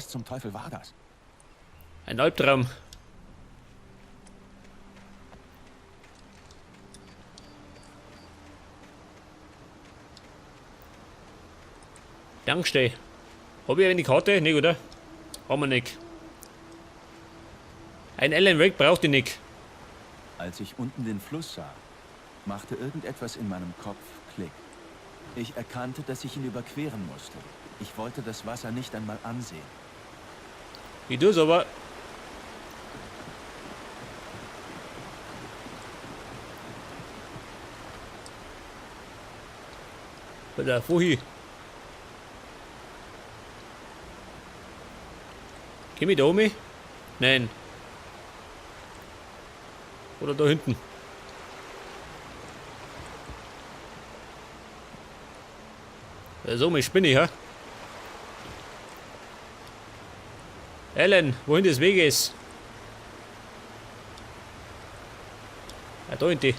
Was zum Teufel war das? Ein Albtraum. Tankstelle. Habe ich eine Karte? Nicht, oder? Haben wir nicht. Ein Alan Wake braucht ich nicht. Als ich unten den Fluss sah, machte irgendetwas in meinem Kopf Klick. Ich erkannte, dass ich ihn überqueren musste. Ich wollte das Wasser nicht einmal ansehen. Ich tu's aber. Oder wohin? Komm ich da oben? Nein. Oder da hinten. So, ich spinne, ha? Alan, wohin das Weg ist? Ah, da hinten.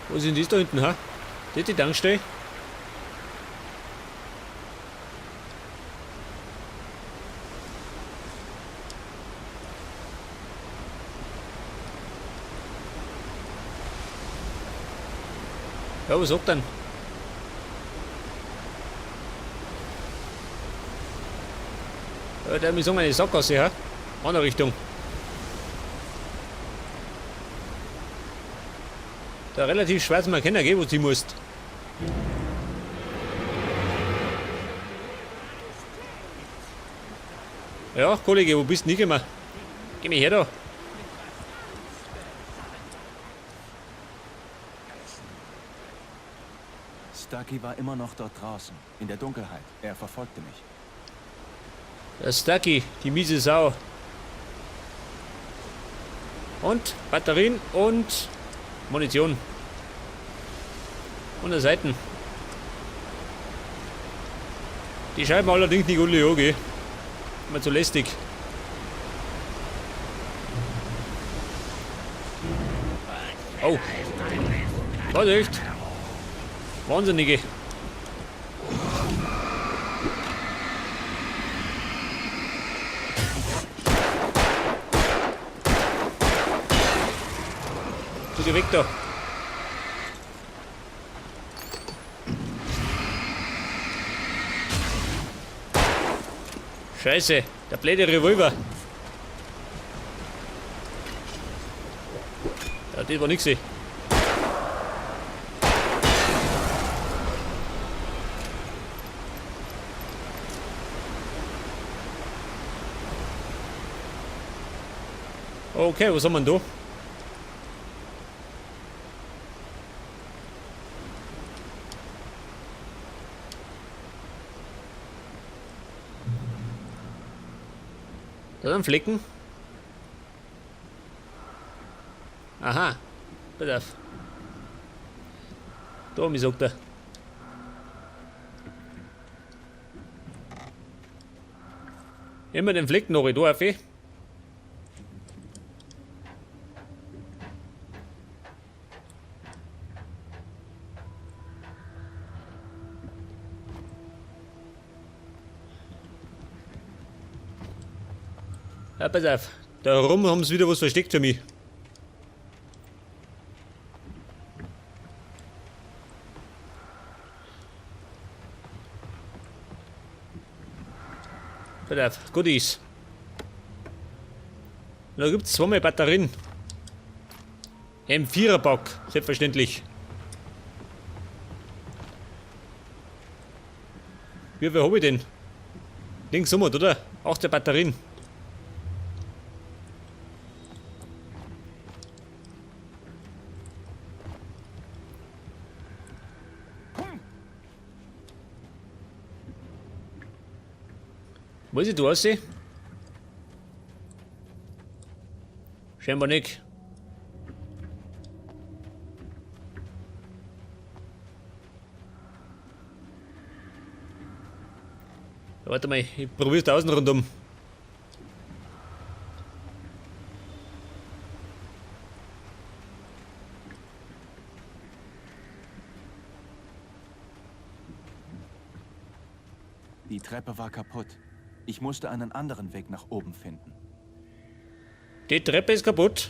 Wo sind die da hinten, ha? Das ist die Tankstelle. Ja, was sagt dann? Ja, der muss sagen, eine Sackgasse, ha? Andere Richtung. Da relativ schwer zu erkennen, gell, wo du musst. Ja, Kollege, wo bist du nicht immer? Geh mich her da. Stucky war immer noch dort draußen, in der Dunkelheit. Er verfolgte mich. Der Stucky, die miese Sau. Und Batterien und Munition. Und der Seiten. Die Scheiben allerdings nicht alle angehen. Immer zu lästig. Oh. Vorsicht. Wahnsinnige. Du geh weg da. Scheiße, der blöde Revolver. Ja, das war nix. Okay, was haben wir denn da? Da sind Flecken. Aha. Pass auf. Da, wie sagt er. Immer den Fleck noch, da auf. Ja, pass auf. Da herum haben sie wieder was versteckt für mich. Pass auf, Goodies. Da gibt es zweimal Batterien. M4er-Pack, selbstverständlich. Wie viel habe ich denn? Links rum, oder? 8 Batterien. Muss ich da aussehen? Scheinbar nicht. Warte mal, ich probier's da außen rundum. Die Treppe war kaputt. Ich musste einen anderen Weg nach oben finden. Die Treppe ist kaputt.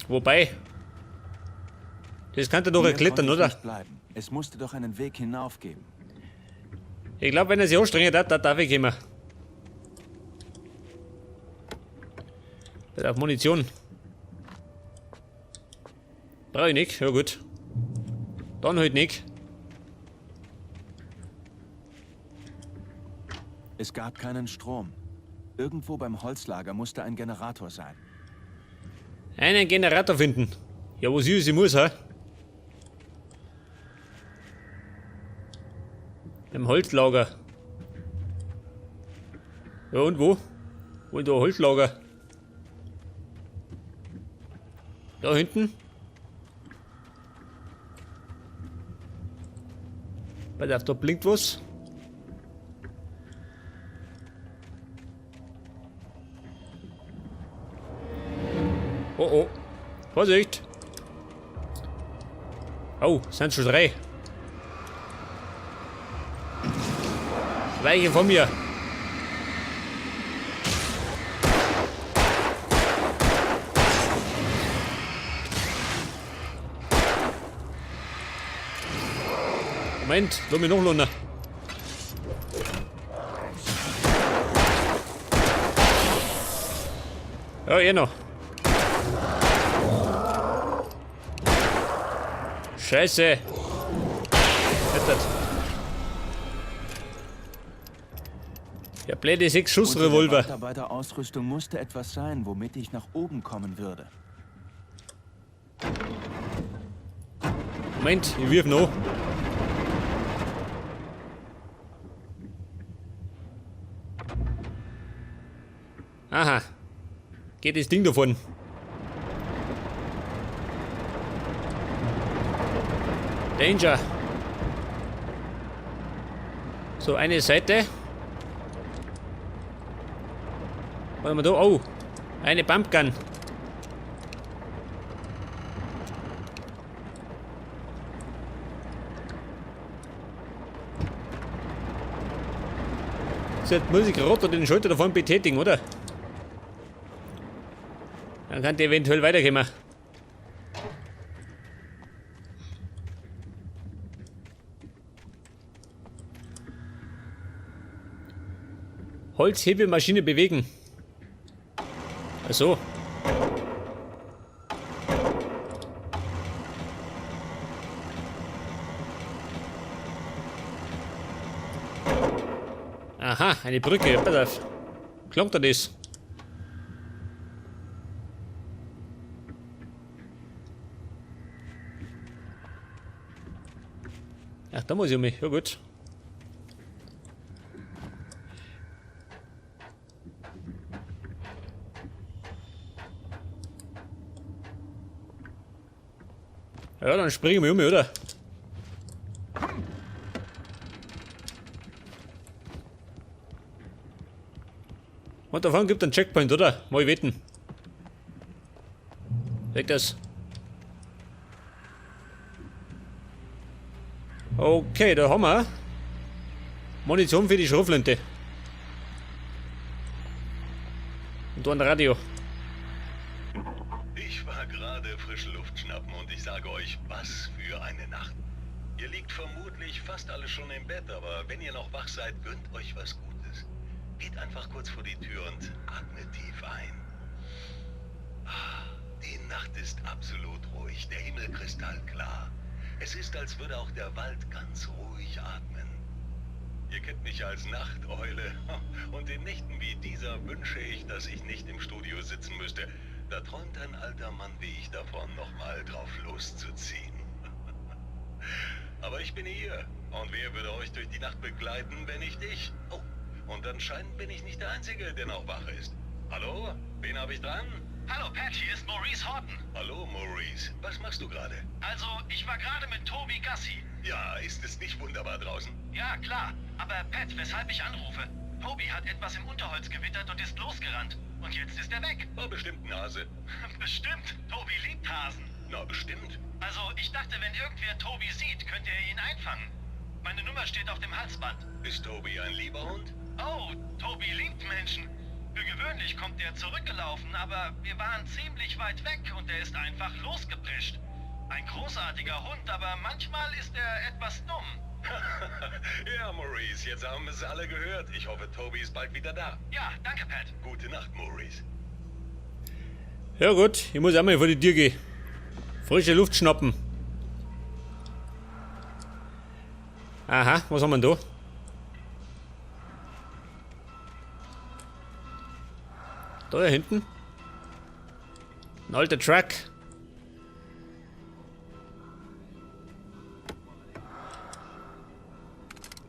Wobei. Das kann doch Hier erklettern, konnte ich oder? nicht bleiben. Es musste doch einen Weg hinauf geben. Ich glaube, wenn er sich anstrengt, da darf ich immer. Auf Munition. Brauche ich nicht, ja gut. Dann halt nicht. Es gab keinen Strom. Irgendwo beim Holzlager musste ein Generator sein. Einen Generator finden. Ja, was ich muss, ha? Im Holzlager. Ja, und wo? Wo ist da ein Holzlager? Da hinten? Pass auf, da blinkt was. Oh oh. Vorsicht! Oh, sind schon 3. Weiche von mir! Moment, lass mich noch runter. Ja, eh noch. Scheiße. Der blöde 6-Schuss-Revolver. Unter der Mitarbeiterausrüstung musste etwas sein, womit ich nach oben kommen würde. Moment, ich wirf noch. Aha. Geht das Ding davon. Danger. So, eine Seite. Was haben wir da? Oh, eine Pumpgun. Jetzt muss ich gerade den Schalter davon betätigen, oder? Dann kann die eventuell weiterkommen. Holzhebelmaschine bewegen. Ach so. Aha, eine Brücke. Pass auf. Klangt da das? Ach, da muss ich um mich. Ja gut. Ja, dann springen wir um, oder? Und davon gibt einen Checkpoint, oder? Mal wetten. Weg das. Okay, da haben wir Munition für die Schrotflinte. Und da ein Radio. Ich war gerade frische Luft schnappen und ich sage euch, was für eine Nacht. Ihr liegt vermutlich fast alle schon im Bett, aber wenn ihr noch wach seid, gönnt euch was Gutes. Geht einfach kurz vor die Tür und atmet tief ein. Die Nacht ist absolut ruhig, der Himmel kristallklar. Es ist, als würde auch der Wald ganz ruhig atmen. Ihr kennt mich als Nachteule und in Nächten wie dieser wünsche ich, dass ich nicht im Studio sitzen müsste. Da träumt ein alter Mann wie ich davon, nochmal drauf loszuziehen. Aber ich bin hier. Und wer würde euch durch die Nacht begleiten, wenn nicht ich? Oh, und anscheinend bin ich nicht der Einzige, der noch wach ist. Hallo? Wen habe ich dran? Hallo Pat, hier ist Maurice Horton. Hallo Maurice, was machst du gerade? Also, ich war gerade mit Toby Gassi. Ja, ist es nicht wunderbar draußen? Ja, klar. Aber Pat, weshalb ich anrufe? Toby hat etwas im Unterholz gewittert und ist losgerannt. Und jetzt ist er weg. Oh, bestimmt ein Hase. Bestimmt. Toby liebt Hasen. Na, bestimmt. Also, ich dachte, wenn irgendwer Toby sieht, könnte er ihn einfangen. Meine Nummer steht auf dem Halsband. Ist Toby ein lieber Hund? Oh, Toby liebt Menschen. Für gewöhnlich kommt er zurückgelaufen, aber wir waren ziemlich weit weg und er ist einfach losgeprescht. Ein großartiger Hund, aber manchmal ist er etwas dumm. Ja, Maurice, jetzt haben es alle gehört. Ich hoffe, Toby ist bald wieder da. Ja, danke, Pat. Gute Nacht, Maurice. Ja gut, ich muss auch mal vor die Tür gehen. Frische Luft schnappen. Aha, was haben wir denn da? Da hinten. Ein alter Truck.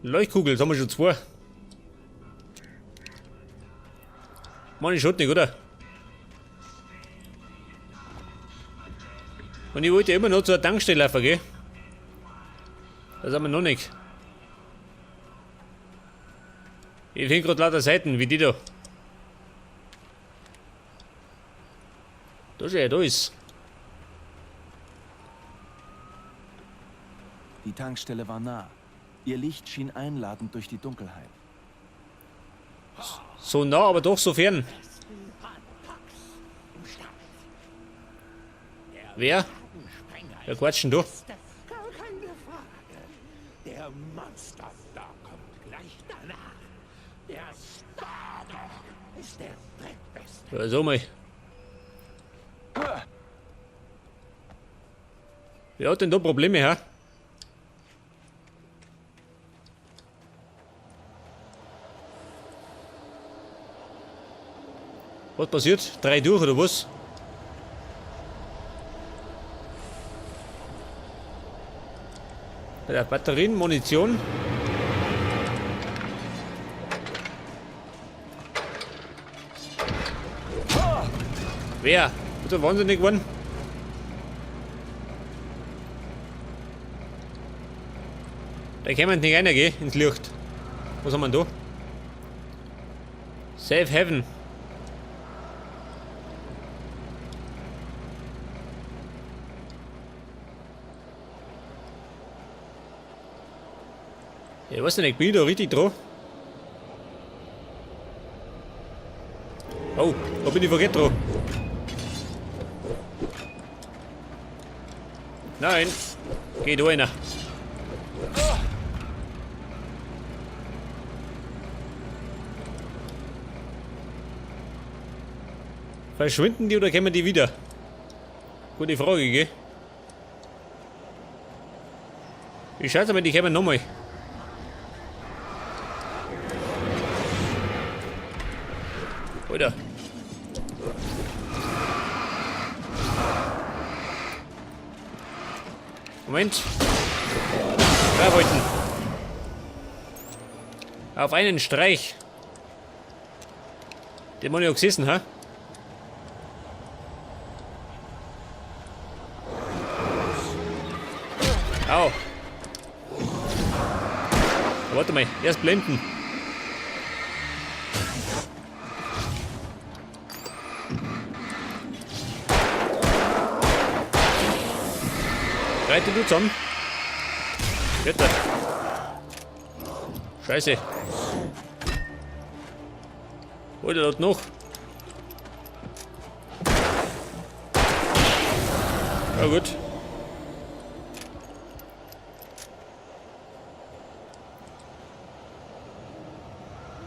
Leuchtkugel, das haben wir schon zwei. Mann, ich nicht, oder? Und ich wollte immer noch zur Tankstelle laufen, gell? Das haben wir noch nicht. Ich finde gerade lauter Seiten, wie die da. Da ist er, da ist. Die Tankstelle war nah. Ihr Licht schien einladend durch die Dunkelheit. So nah, aber doch so fern. Wer? Wer quatscht denn da? Gar keine Frage. Der Monster-Dog kommt gleich danach. Der Stardog ist der drittbeste. Ja, so mal. Wer hat denn da Probleme, hä? Was passiert? 3 durch oder was? Bei der Batterien, Munition. Wer? Ist er wahnsinnig geworden? Da können wir nicht reingehen, ins Licht. Was haben wir da? Safe Heaven. Ich weiß nicht, bin ich da richtig dran? Oh, da bin ich verkehrt dran. Nein, geh da rein. Verschwinden die oder kommen die wieder? Gute Frage, gell? Ich schätze mal, die kommen nochmal. Oder? Moment. Verhalten. Auf einen Streich. Den muss ich auch gesessen, ha? Au. Warte mal, erst blenden. Reite du zusammen. Bitte. Scheiße. Oder dort noch. Ja gut.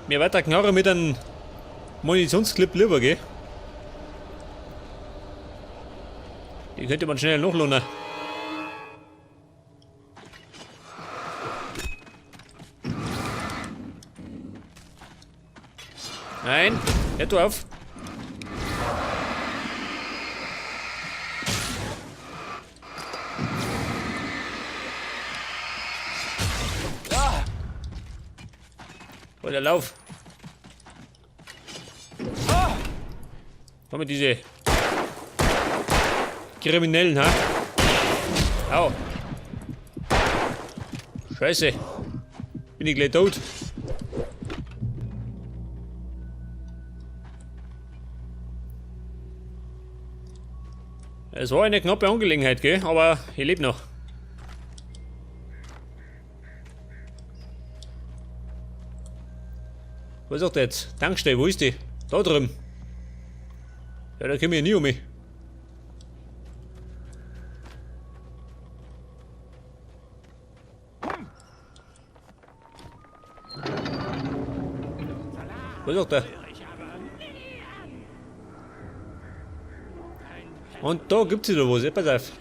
Mir weiter knarren mit einem Munitionsclip lieber, gell? Die könnte man schnell noch lohnen. Nein, hör du auf. Oder lauf. Haben wir diese Kriminellen, ha? Au. Scheiße. Bin ich gleich tot. Es war eine knappe Angelegenheit, gell? Aber ich lebe noch. Was sagt der jetzt? Tankstelle, wo ist die? Da drüben. Ja, da komme ich nie um mich. Was sagt der? Und da gibt's wieder was, ja, pass auf.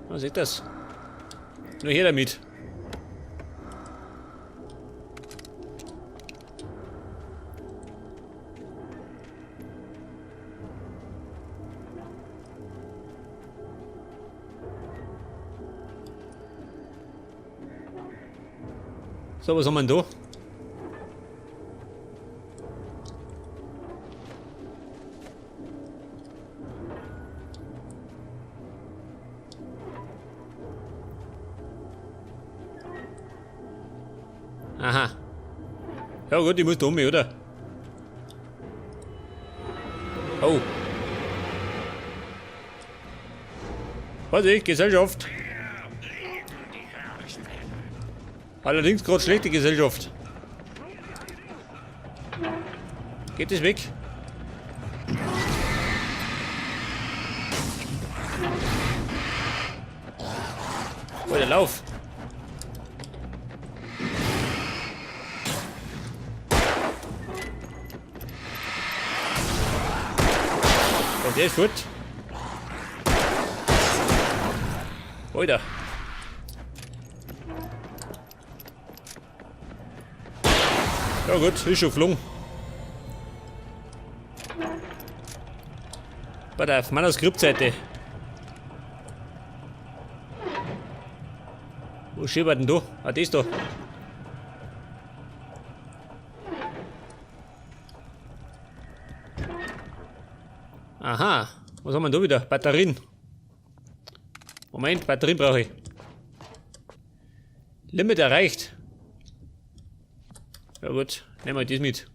Man sieht das. Nur hier damit. So, was haben wir denn da? Aha. Ja gut, ich muss da um mich, oder? Oh. Vorsicht, Gesellschaft. Allerdings gerade schlechte Gesellschaft. Geht es weg? Oh, der Lauf. Ja, der ist gut. Alter. Ja gut, ist schon geflogen. Warte auf, Manuskriptseite. Wo steht denn da? Ah, das da. Aha, was haben wir da wieder? Batterien. Moment, Batterien brauche ich. Limit erreicht. Ja gut, nehmen wir das mit.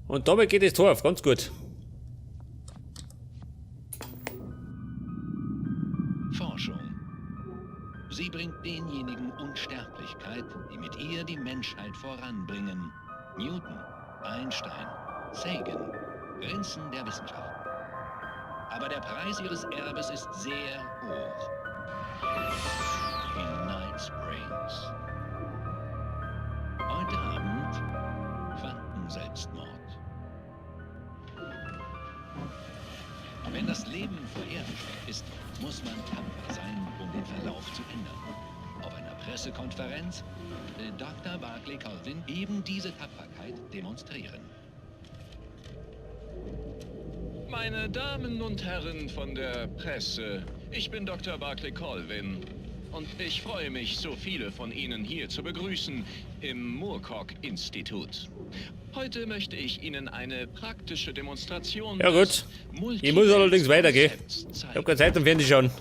Und dabei geht das Tor auf, ganz gut. Forschung. Sie bringt denjenigen Unsterblichkeit, die mit ihr die Menschheit voranbringen. Newton, Einstein, Sagan, Prinzen der Wissenschaft. Aber der Preis ihres Erbes ist sehr hoch. In Night Springs. Heute Abend Quantenselbstmord. Wenn das Leben vor Erde ist, muss man tapfer sein, um den Verlauf zu ändern. Auf einer Pressekonferenz will Dr. Barclay Colvin eben diese Tapferkeit demonstrieren. Meine Damen und Herren von der Presse, ich bin Dr. Barclay Colvin und ich freue mich, so viele von Ihnen hier zu begrüßen im Moorcock-Institut. Heute möchte ich Ihnen eine praktische Demonstration. Ja gut, ich muss allerdings weitergehen. Ich habe keine Zeit zum Fernsehen.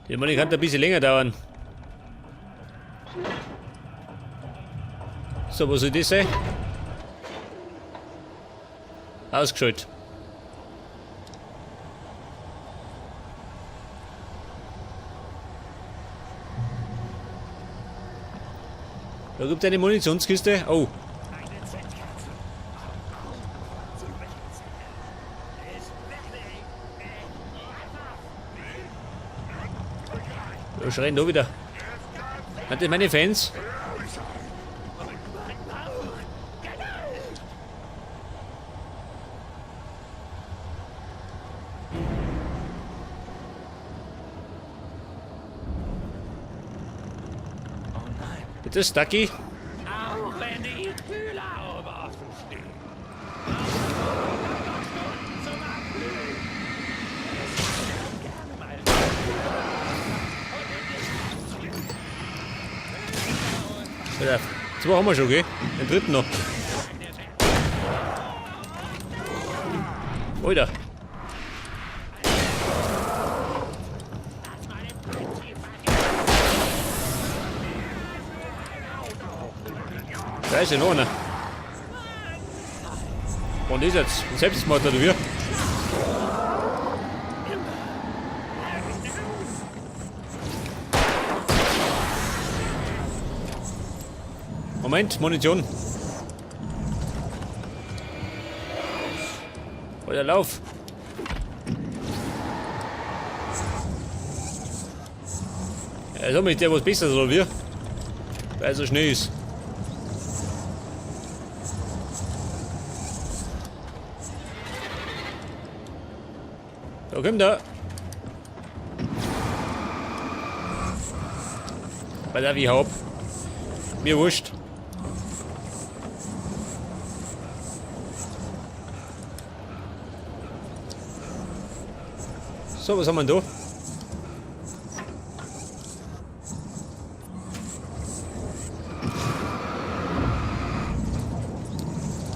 Ich meine, kann ein bisschen länger dauern. So, was soll das sein? Ausgeschaltet. Da gibt es eine Munitionskiste. Oh. Da schreien da wieder. Hat das meine Fans? Bitte, Stucky. Auch wenn die Kühler offen stehen. Ja, zwei haben wir schon, gell? Den dritten noch. Alter. Da ist ja noch einer. Und ist jetzt ein Selbstmord oder wie? Moment, Munition. Oder Lauf. Ja, sag mal, ist der was Besseres oder wie? Weil er so schnell ist. Da kommt er. Weil er wie hab. Mir wurscht. So, was haben wir denn da?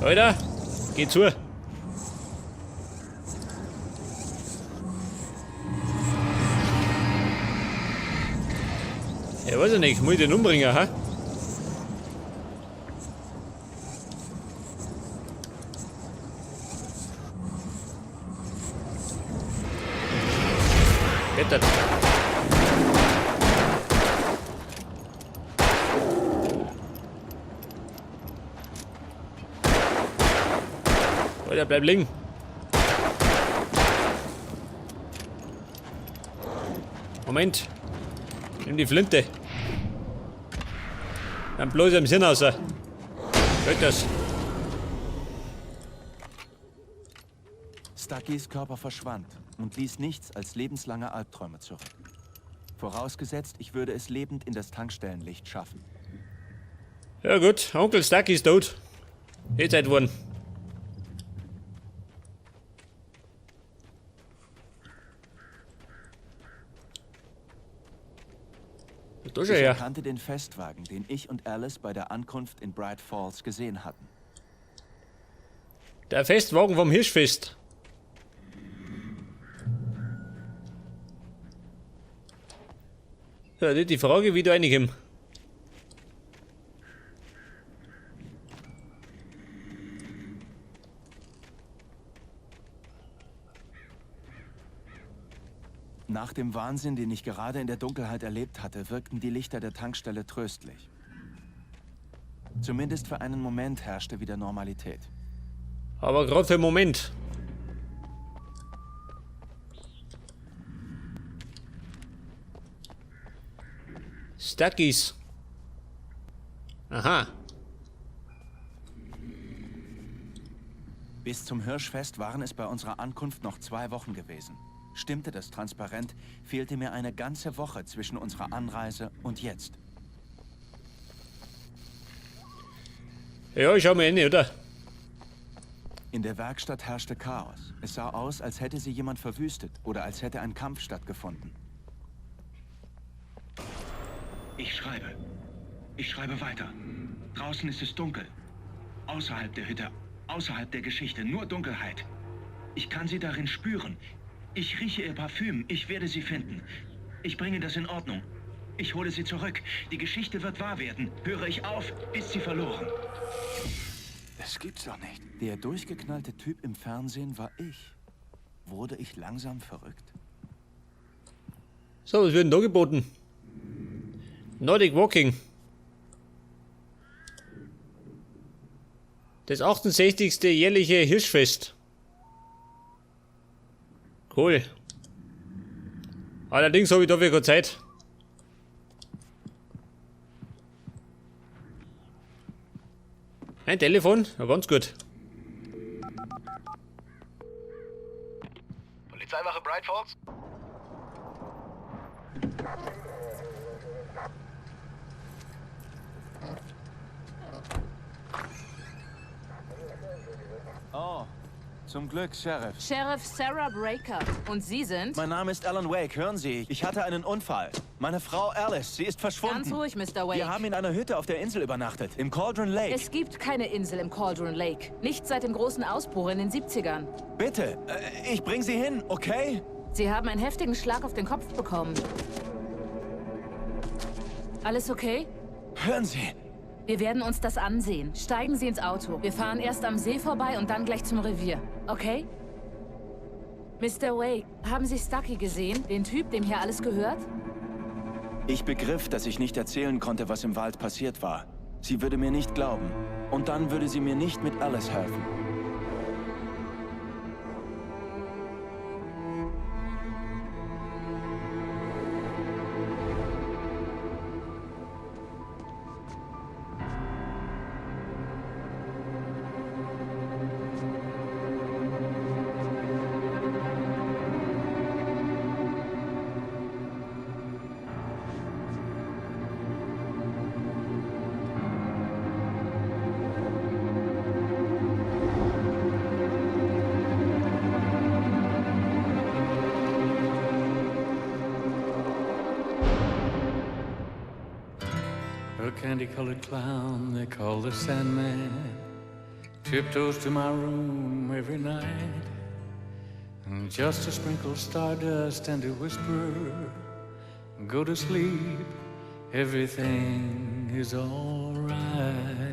Alter, geh zu. Ja, weiß ich nicht, muss ich den umbringen, ha? Bitte. Alter, bleib liegen. Moment. Nimm die Flinte. Dann bloß im Sinn raus. Hört das. Stuckys Körper verschwand und ließ nichts als lebenslange Albträume zurück. Vorausgesetzt, ich würde es lebend in das Tankstellenlicht schaffen. Ja gut, Onkel Stucky ist tot. Jetzt halt worden. Ich erkannte den Festwagen, den ich und Alice bei der Ankunft in Bright Falls gesehen hatten. Der Festwagen vom Hirschfest. Ja, die Frage, wie du reinkommst. Nach dem Wahnsinn, den ich gerade in der Dunkelheit erlebt hatte, wirkten die Lichter der Tankstelle tröstlich. Zumindest für einen Moment herrschte wieder Normalität. Aber gerade für einen Moment. Stuckys. Aha. Bis zum Hirschfest waren es bei unserer Ankunft noch 2 Wochen gewesen. Stimmte das transparent, fehlte mir eine ganze Woche zwischen unserer Anreise und jetzt. Ja, ich schau mal hin, oder? In der Werkstatt herrschte Chaos. Es sah aus, als hätte sie jemand verwüstet oder als hätte ein Kampf stattgefunden. Ich schreibe weiter. Draußen ist es dunkel. Außerhalb der Hütte, außerhalb der Geschichte, nur Dunkelheit. Ich kann sie darin spüren. Ich rieche ihr Parfüm. Ich werde sie finden. Ich bringe das in Ordnung. Ich hole sie zurück. Die Geschichte wird wahr werden. Höre ich auf, ist sie verloren. Das gibt's doch nicht. Der durchgeknallte Typ im Fernsehen war ich. Wurde ich langsam verrückt? So, was wird denn da geboten? Nordic Walking. Das 68. jährliche Hirschfest. Cool. Allerdings habe ich dafür keine Zeit. Ein Telefon? Ja, ganz gut. Polizeiwache Bright Falls? Oh, zum Glück, Sheriff. Sheriff Sarah Breaker. Und Sie sind? Mein Name ist Alan Wake. Hören Sie, ich hatte einen Unfall. Meine Frau Alice, sie ist verschwunden. Ganz ruhig, Mr. Wake. Wir haben in einer Hütte auf der Insel übernachtet, im Cauldron Lake. Es gibt keine Insel im Cauldron Lake. Nicht seit dem großen Ausbruch in den 70ern. Bitte, ich bring Sie hin, okay? Sie haben einen heftigen Schlag auf den Kopf bekommen. Alles okay? Hören Sie, Wir werden uns das ansehen. Steigen Sie ins Auto. Wir fahren erst am See vorbei und dann gleich zum Revier. Okay? Mr. Wake, haben Sie Stucky gesehen? Den Typ, dem hier alles gehört? Ich begriff, dass ich nicht erzählen konnte, was im Wald passiert war. Sie würde mir nicht glauben. Und dann würde sie mir nicht mit Alice helfen. A candy-colored clown they call the Sandman tiptoes to my room every night, and just to sprinkle stardust and to whisper, go to sleep, everything is all right.